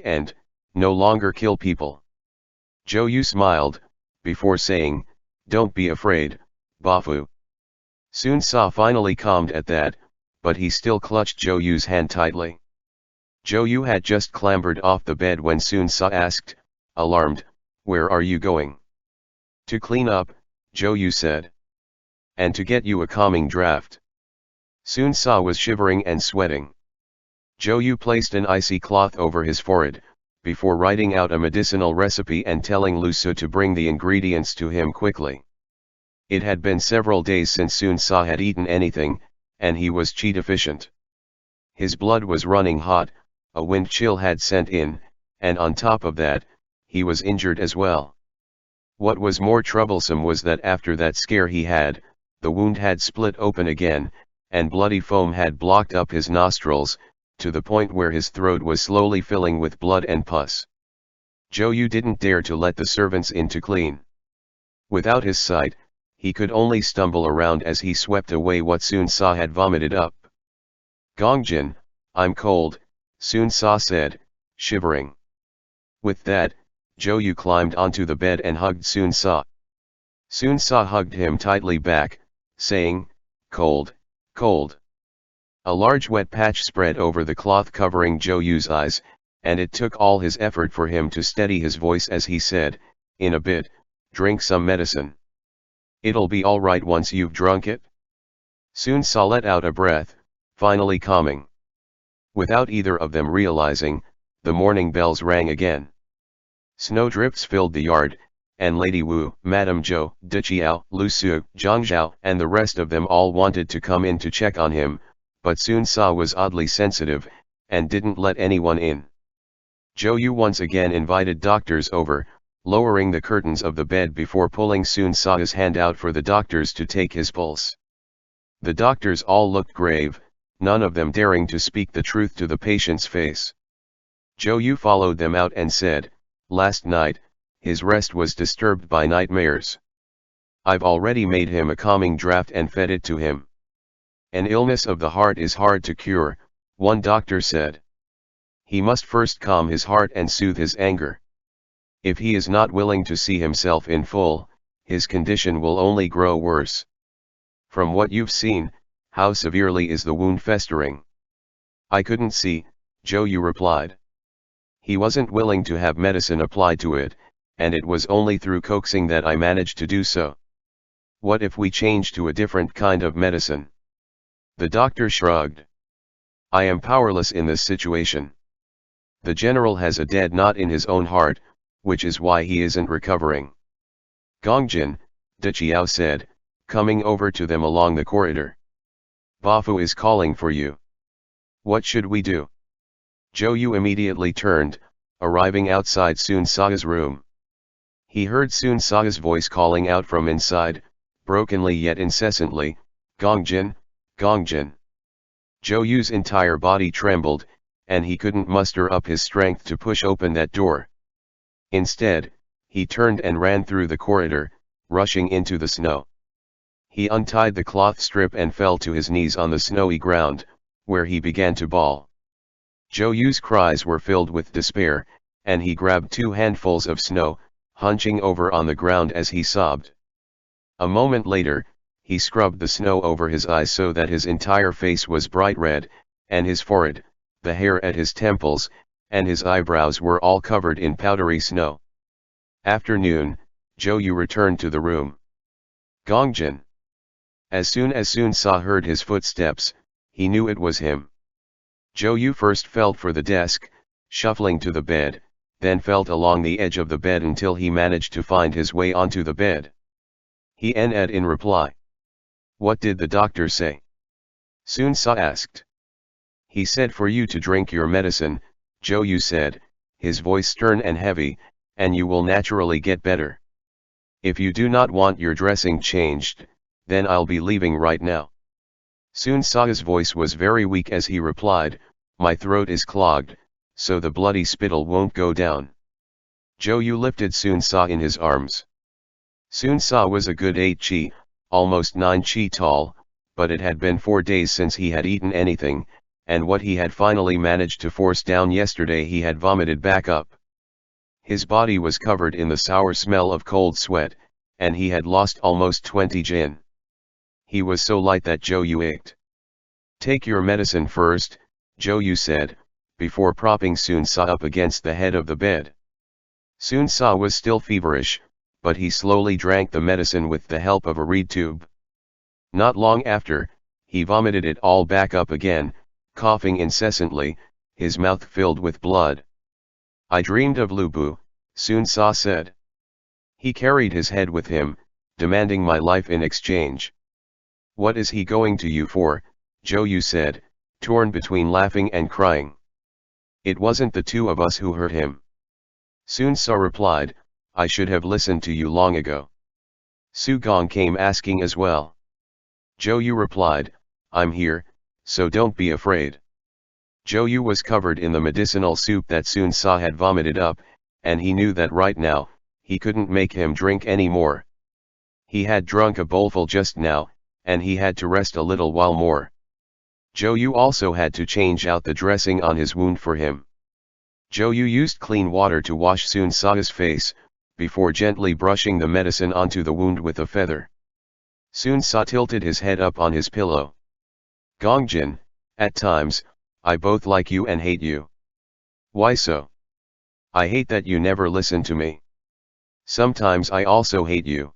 and, no longer kill people. Zhou Yu smiled, before saying, Don't be afraid, Bafu. Sun Sa finally calmed at that, but he still clutched Zhou Yu's hand tightly. Zhou Yu had just clambered off the bed when Sun Sa asked, alarmed, Where are you going? To clean up, Zhou Yu said. And to get you a calming draft. Sun Sa was shivering and sweating. Zhou Yu placed an icy cloth over his forehead, before writing out a medicinal recipe and telling Lu Su to bring the ingredients to him quickly. It had been several days since Sun Sa had eaten anything, and he was qi deficient. His blood was running hot, a wind chill had sent in, and on top of that, he was injured as well. What was more troublesome was that after that scare he had, the wound had split open again, and bloody foam had blocked up his nostrils, to the point where his throat was slowly filling with blood and pus. Zhou Yu didn't dare to let the servants in to clean. Without his sight, he could only stumble around as he swept away what Sun Sa had vomited up. "Gongjin, I'm cold," Sun Sa said, shivering. With that, Zhou Yu climbed onto the bed and hugged Sun Sa. Sun Sa hugged him tightly back, saying, "Cold, cold." A large wet patch spread over the cloth covering Zhou Yu's eyes, and it took all his effort for him to steady his voice as he said, "In a bit, drink some medicine. It'll be all right once you've drunk it." Sun Sa let out a breath, finally calming. Without either of them realizing, the morning bells rang again. Snowdrifts filled the yard, and Lady Wu, Madame Zhou, De Qiao, Lu Su, Zhang Zhao and the rest of them all wanted to come in to check on him, but Sun Sa was oddly sensitive, and didn't let anyone in. Zhou Yu once again invited doctors over, lowering the curtains of the bed before pulling Sun Sa's hand out for the doctors to take his pulse. The doctors all looked grave, none of them daring to speak the truth to the patient's face. Zhou Yu followed them out and said, "Last night, his rest was disturbed by nightmares. I've already made him a calming draught and fed it to him." "An illness of the heart is hard to cure," one doctor said. "He must first calm his heart and soothe his anger. If he is not willing to see himself in full, his condition will only grow worse. From what you've seen, how severely is the wound festering?" "I couldn't see," Zhou Yu replied. "He wasn't willing to have medicine applied to it, and it was only through coaxing that I managed to do so." "What if we change to a different kind of medicine?" The doctor shrugged. "I am powerless in this situation. The general has a dead knot in his own heart, which is why he isn't recovering." "Gongjin," De Qiao said, coming over to them along the corridor. "Bafu is calling for you. What should we do?" Zhou Yu immediately turned, arriving outside Sun Sa's room. He heard Sun Sa's voice calling out from inside, brokenly yet incessantly, "Gongjin, Gongjin." Zhou Yu's entire body trembled, and he couldn't muster up his strength to push open that door. Instead, he turned and ran through the corridor, rushing into the snow. He untied the cloth strip and fell to his knees on the snowy ground, where he began to bawl. Zhou Yu's cries were filled with despair, and he grabbed 2 handfuls of snow, hunching over on the ground as he sobbed. A moment later, he scrubbed the snow over his eyes so that his entire face was bright red, and his forehead, the hair at his temples, and his eyebrows were all covered in powdery snow. After noon, Zhou Yu returned to the room. "Gongjin." As soon as Sun Sa heard his footsteps, he knew it was him. Zhou Yu first felt for the desk, shuffling to the bed, then felt along the edge of the bed until he managed to find his way onto the bed. He nodded in reply. "What did the doctor say?" Sun Sa asked. "He said for you to drink your medicine," Zhou Yu said, his voice stern and heavy, "and you will naturally get better. If you do not want your dressing changed, then I'll be leaving right now." Sun Sa's voice was very weak as he replied, "My throat is clogged, so the bloody spittle won't go down." Zhou Yu lifted Sun Sa in his arms. Sun Sa was a good 8 chi, almost 9 chi tall, but it had been 4 days since he had eaten anything, and what he had finally managed to force down yesterday he had vomited back up. His body was covered in the sour smell of cold sweat, and he had lost almost 20 jin. He was so light that Zhou Yu ached. "Take your medicine first," Zhou Yu said, before propping Sun Sa up against the head of the bed. Sun Sa was still feverish, but he slowly drank the medicine with the help of a reed tube. Not long after, he vomited it all back up again, coughing incessantly, his mouth filled with blood. "I dreamed of Lu Bu," Sun Sa said. "He carried his head with him, demanding my life in exchange." "What is he going to you for?" Zhou Yu said, torn between laughing and crying. "It wasn't the 2 of us who hurt him." Sun Sa replied, "I should have listened to you long ago." Su Gong came asking as well. Zhou Yu replied, I'm here, so don't be afraid. Zhou Yu was covered in the medicinal soup that Sun Sa had vomited up, and he knew that right now, he couldn't make him drink any more. He had drunk a bowlful just now, and he had to rest a little while more. Zhou Yu also had to change out the dressing on his wound for him. Zhou Yu used clean water to wash Sun Sa's face, before gently brushing the medicine onto the wound with a feather. Sun Sa tilted his head up on his pillow. Gongjin, at times, I both like you and hate you. Why so? I hate that you never listen to me. Sometimes I also hate you.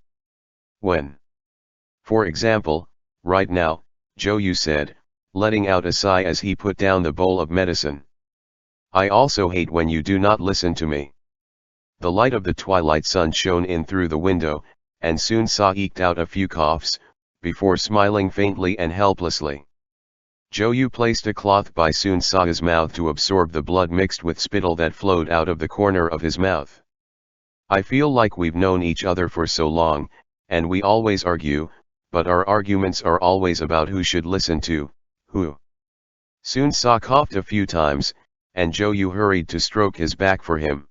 When? For example, right now, Zhou Yu said, letting out a sigh as he put down the bowl of medicine. I also hate when you do not listen to me. The light of the twilight sun shone in through the window, and Sun Sa eked out a few coughs, before smiling faintly and helplessly. Zhou Yu placed a cloth by Sun Sa's mouth to absorb the blood mixed with spittle that flowed out of the corner of his mouth. I feel like we've known each other for so long, and we always argue, but our arguments are always about who should listen to who. Sun Sa coughed a few times, and Zhou Yu hurried to stroke his back for him.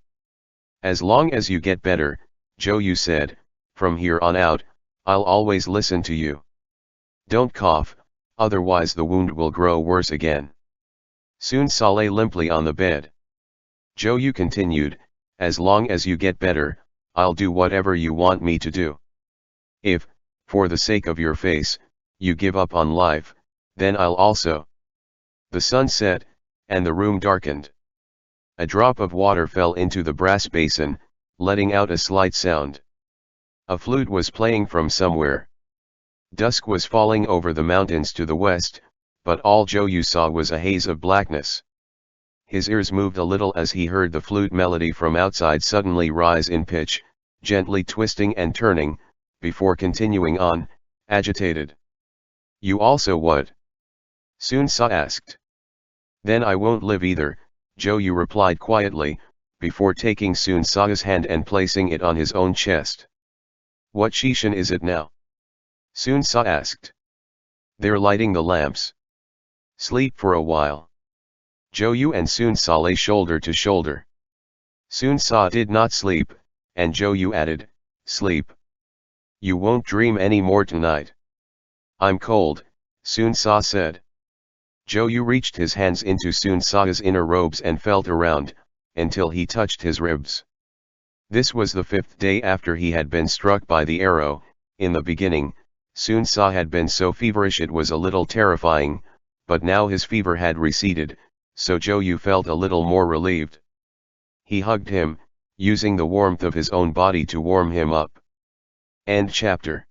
As long as you get better, Zhou Yu said, from here on out, I'll always listen to you. Don't cough, otherwise the wound will grow worse again. Sun Sa lay limply on the bed. Zhou Yu continued, as long as you get better, I'll do whatever you want me to do. If, for the sake of your face, you give up on life, then I'll also. The sun set, and the room darkened. A drop of water fell into the brass basin, letting out a slight sound. A flute was playing from somewhere. Dusk was falling over the mountains to the west, but all Zhou Yu saw was a haze of blackness. His ears moved a little as he heard the flute melody from outside suddenly rise in pitch, gently twisting and turning, before continuing on, agitated. You also what? Sun Sa asked. Then I won't live either, Zhou Yu replied quietly, before taking Sun Sa's hand and placing it on his own chest. What shishan is it now? Sun Sa asked. They're lighting the lamps. Sleep for a while. Zhou Yu and Sun Sa lay shoulder to shoulder. Sun Sa did not sleep, and Zhou Yu added, sleep. You won't dream any more tonight. I'm cold, Sun Sa said. Zhou Yu reached his hands into Sun Sa's inner robes and felt around, until he touched his ribs. This was the 5th day after he had been struck by the arrow. In the beginning, Sun Sa had been so feverish it was a little terrifying, but now his fever had receded, so Zhou Yu felt a little more relieved. He hugged him, using the warmth of his own body to warm him up. End chapter.